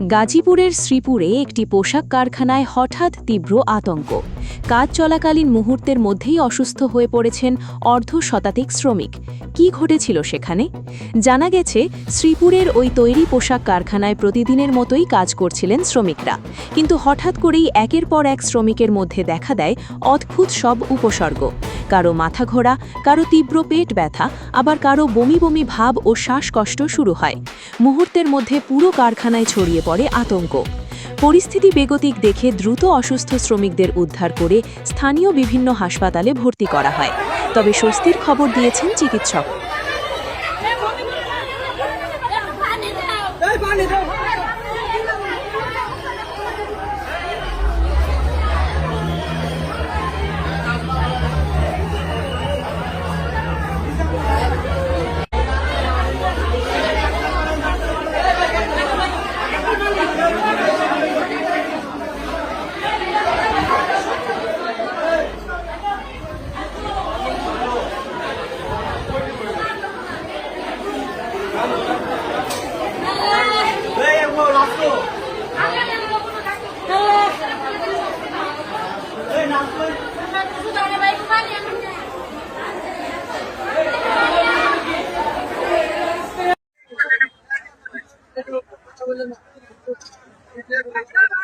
গাজীপুরের শ্রীপুরে একটি পোশাক কারখানায় হঠাৎ তীব্র আতঙ্ক। কাজ চলাকালীন মুহূর্তের মধ্যেই অসুস্থ হয়ে পড়েছেন অর্ধশতাধিক শ্রমিক। কি ঘটেছিল সেখানে? জানা গেছে, শ্রীপুরের ওই তৈরি পোশাক কারখানায় প্রতিদিনের মতোই কাজ করছিলেন শ্রমিকরা, কিন্তু হঠাৎ করেই একের পর এক শ্রমিকের মধ্যে দেখা দেয় অদ্ভুত সব উপসর্গ। কারো মাথা ঘোরা, কারো তীব্র পেট ব্যথা, আবার কারো বমি বমি ভাব ও শ্বাসকষ্ট শুরু হয়। মুহূর্তের মধ্যে পুরো কারখানায় ছড়িয়ে পড়ে আতঙ্ক। পরিস্থিতি বেগতিক দেখে দ্রুত অসুস্থ শ্রমিকদের উদ্ধার করে স্থানীয় বিভিন্ন হাসপাতালে ভর্তি করা হয়। তবে স্বস্তির খবর দিয়েছেন চিকিৎসক। Thank you.